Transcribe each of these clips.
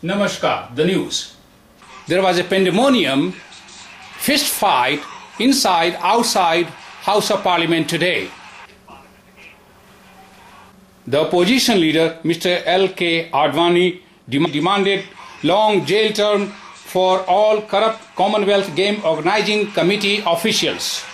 Namaskar, the news. There was a pandemonium, fist fight inside, outside House of Parliament today. The opposition leader, Mr. L.K. Advani, demanded long jail term for all corrupt Commonwealth Game Organizing Committee officials.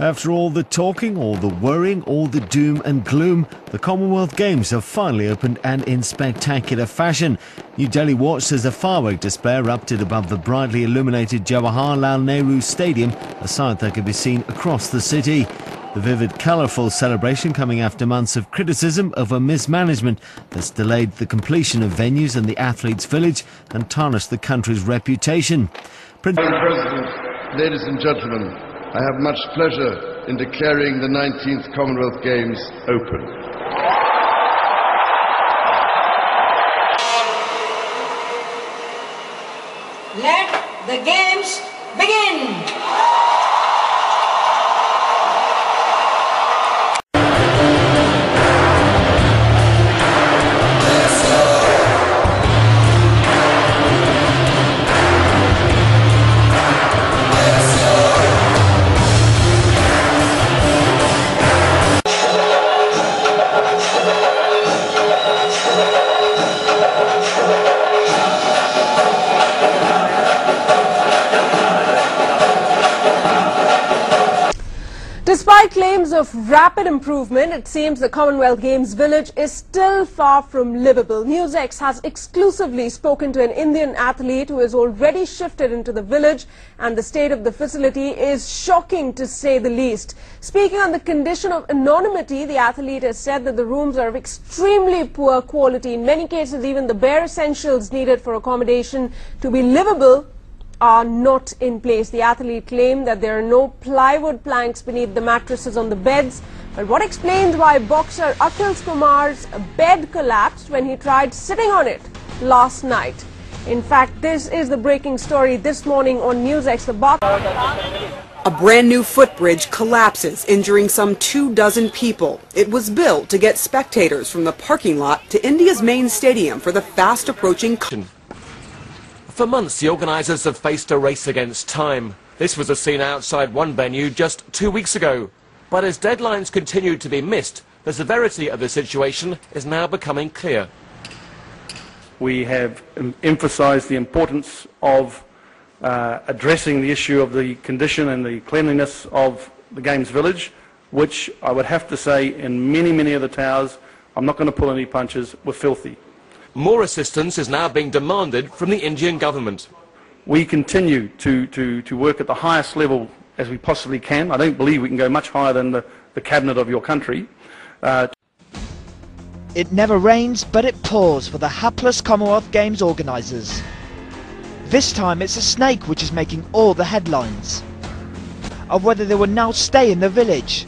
After all the talking, all the worrying, all the doom and gloom, the Commonwealth Games have finally opened and in spectacular fashion. New Delhi watched as a firework display erupted above the brightly illuminated Jawaharlal Nehru Stadium, a sight that could be seen across the city. The vivid, colourful celebration coming after months of criticism over mismanagement that's delayed the completion of venues in the athletes' village and tarnished the country's reputation. Madam President, ladies and gentlemen, I have much pleasure in declaring the 19th Commonwealth Games open. Let the Games begin! Despite claims of rapid improvement, it seems the Commonwealth Games village is still far from livable. NewsX has exclusively spoken to an Indian athlete who has already shifted into the village, and the state of the facility is shocking to say the least. Speaking on the condition of anonymity, the athlete has said that the rooms are of extremely poor quality. In many cases, even the bare essentials needed for accommodation to be livable are not in place. The athlete claimed that there are no plywood planks beneath the mattresses on the beds. But what explains why boxer Akhil Kumar's bed collapsed when he tried sitting on it last night? In fact, this is the breaking story this morning on NewsX. A brand new footbridge collapses, injuring some 24 people. It was built to get spectators from the parking lot to India's main stadium for the fast approaching. For months, the organisers have faced a race against time. This was a scene outside one venue just 2 weeks ago. But as deadlines continued to be missed, the severity of the situation is now becoming clear. We have emphasised the importance of addressing the issue of the condition and the cleanliness of the Games Village, which I would have to say in many of the towers, I'm not going to pull any punches, were filthy. More assistance is now being demanded from the Indian government. We continue to work at the highest level as we possibly can. I don't believe we can go much higher than the cabinet of your country. It never rains, but it pours for the hapless Commonwealth Games organisers. This time it's a snake which is making all the headlines of whether they will now stay in the village.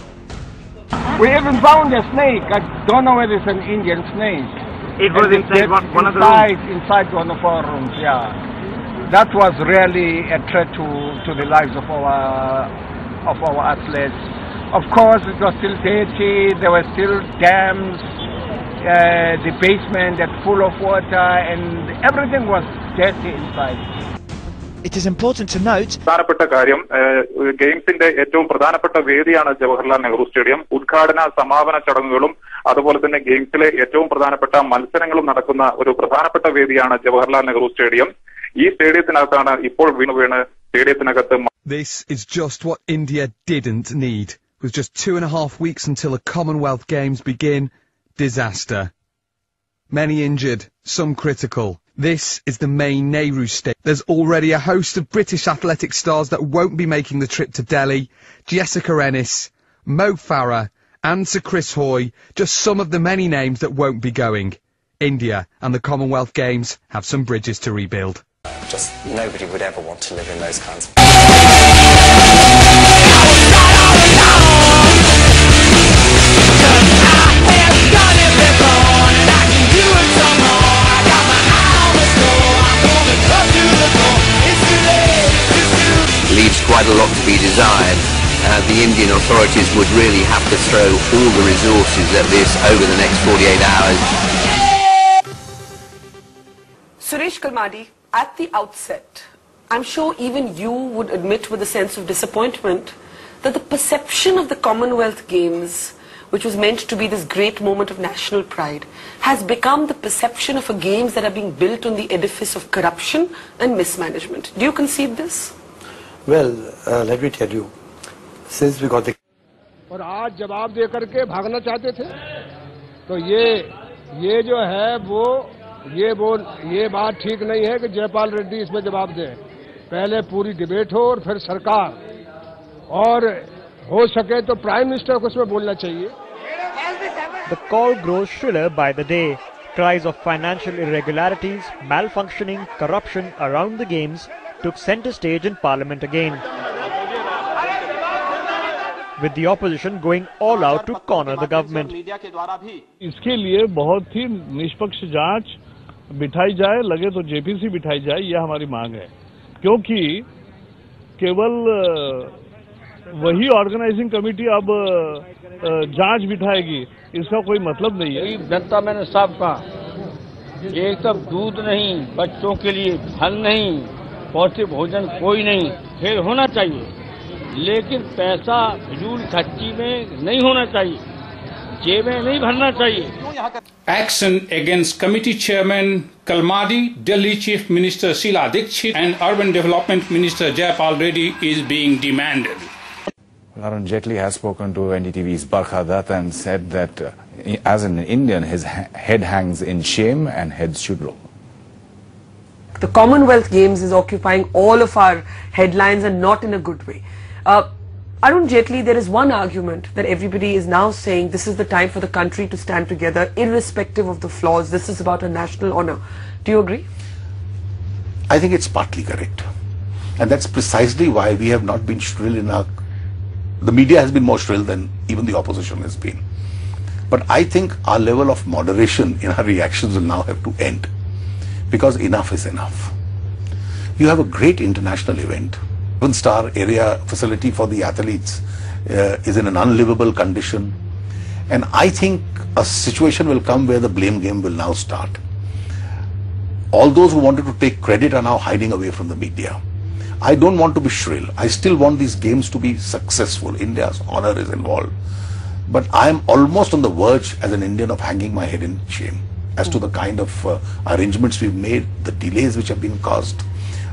We even found a snake. I don't know whether it's an Indian snake. It was inside one of the rooms? Inside one of our rooms, yeah. That was really a threat to the lives of our athletes. Of course, it was still dirty, there were still dams, the basement that full of water, and everything was dirty inside. It is important to note ഗെയിംസിന്റെ ഏറ്റവും പ്രധാനപ്പെട്ട വേദിയാണ് Jawaharlal Nehru stadium. ഉദ്ഘാടന സമാപന ചടങ്ങുകളും അതുപോലെ തന്നെ ഗെയിംസിലെ ഏറ്റവും പ്രധാനപ്പെട്ട മത്സരങ്ങളും നടക്കുന്ന ഒരു പ്രധാനപ്പെട്ട വേദിയാണ് ജവഹർലാൽ നെഹ്റു സ്റ്റേഡിയം. ഈ സ്റ്റേഡിയത്തിനകത്താണ് ഇപ്പോൾ വീണ് സ്റ്റേഡിയത്തിനകത്ത്. This is just what India didn't need. With just 2.5 weeks until the Commonwealth Games begin, disaster. Many injured, some critical. This is the main Nehru Stadium. There's already a host of British athletic stars that won't be making the trip to Delhi. Jessica Ennis, Mo Farah and Sir Chris Hoy, just some of the many names that won't be going. India and the Commonwealth Games have some bridges to rebuild. Just nobody would ever want to live in those kinds of... It's too late. quite a lot to be desired. The Indian authorities would really have to throw all the resources at this over the next 48 hours. Suresh Kalmadi, at the outset, I'm sure even you would admit with a sense of disappointment that the perception of the Commonwealth Games, which was meant to be this great moment of national pride, has become the perception of a games that are being built on the edifice of corruption and mismanagement. Do you concede this? Well, let me tell you, since we got the... और आज जवाब दे करके भागना चाहते थे, तो ये जो है वो ये बात ठीक नहीं है कि जयपाल रेड्डी इसमें जवाब दें. पहले पूरी डिबेट हो और फिर सरकार, और हो सके तो प्राइम मिनिस्टर को इसमें बोलना चाहिए. The call grows shriller by the day. Cries of financial irregularities, malfunctioning, corruption around the games took centre stage in Parliament again, with the opposition going all out to corner the government. इसके लिए बहुत ही निष्पक्ष जांच बिठाई जाए, लगे तो JPC बिठाई जाए, यह हमारी मांग है. क्योंकि केवल वही ऑर्गेनाइजिंग कमेटी अब जांच बिठाएगी, इसका कोई मतलब नहीं है. जनता मैंने साफ कहा, एक तब दूध नहीं, बच्चों के लिए फल नहीं, पौष्टिक भोजन कोई नहीं, खेल होना चाहिए, लेकिन पैसा फिजूल खर्ची में नहीं होना चाहिए, जेबें नहीं भरना चाहिए. Action against committee chairman Kalmadi, Delhi Chief Minister Sheila Dikshit and Urban Development Minister Jayapal Reddy is being demanded. Arun Jaitley has spoken to NDTV's Barkha Datta and said that as an Indian, his head hangs in shame and heads should roll. The Commonwealth Games is occupying all of our headlines and not in a good way. Arun Jaitley, there is one argument that everybody is now saying this is the time for the country to stand together irrespective of the flaws. This is about a national honour. Do you agree? I think it's partly correct. And that's precisely why we have not been shrill in our... The media has been more shrill than even the opposition has been. But I think our level of moderation in our reactions will now have to end. Because enough is enough. You have a great international event. 7-star area facility for the athletes is in an unlivable condition. And I think a situation will come where the blame game will now start. All those who wanted to take credit are now hiding away from the media. I don't want to be shrill. I still want these games to be successful. India's honor is involved. But I am almost on the verge as an Indian of hanging my head in shame as to the kind of arrangements we've made, the delays which have been caused,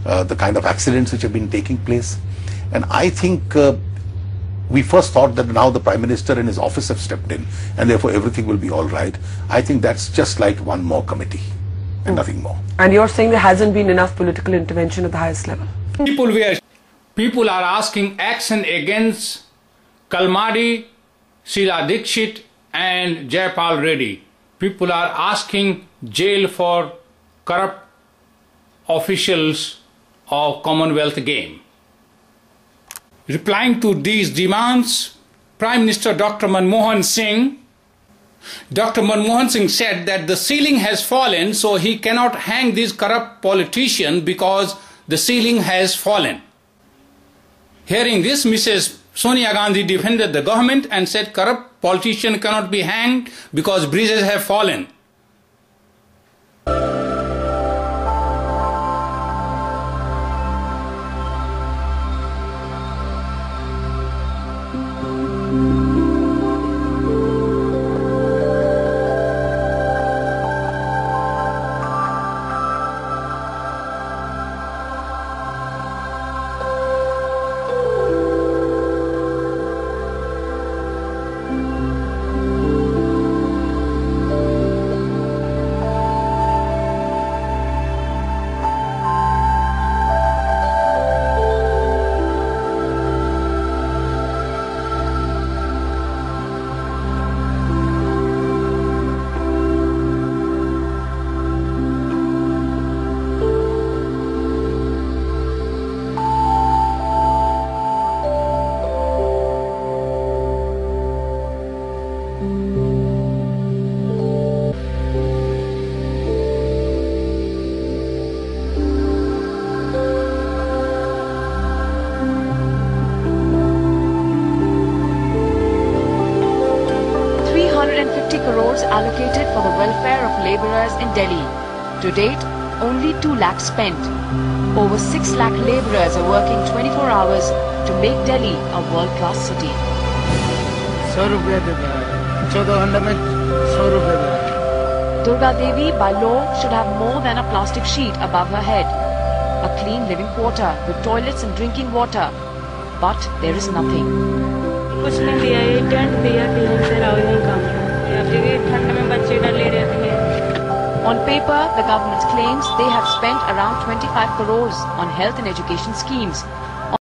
the kind of accidents which have been taking place. And I think we first thought that now the Prime Minister and his office have stepped in and therefore everything will be all right. I think that's just like one more committee and nothing more. And you're saying there hasn't been enough political intervention at the highest level? People are asking action against Kalmadi, Sheila Dikshit and Jayapal Reddy. People are asking jail for corrupt officials of Commonwealth Game. Replying to these demands, Prime Minister Dr. Manmohan Singh said that the ceiling has fallen, so he cannot hang these corrupt politicians because the ceiling has fallen. Hearing this, Mrs. Sonia Gandhi defended the government and said corrupt politicians cannot be hanged because bridges have fallen. crores allocated for the welfare of labourers in Delhi. To date, only 2 lakhs spent. Over 6 lakh labourers are working 24 hours to make Delhi a world-class city. 100 रुपया देता है, 14 घंटे में 100 रुपया देता है। Durga Devi, by law, should have more than a plastic sheet above her head. A clean living quarter with toilets and drinking water. But there is nothing. कुछ नहीं दिया, ये टेंट दिया कि यहीं से रहो, यहीं काम करो। अब देखिए ठंड में बच्चे डर ले रहते हैं। On paper, the government claims they have spent around 25 crores on health and education schemes,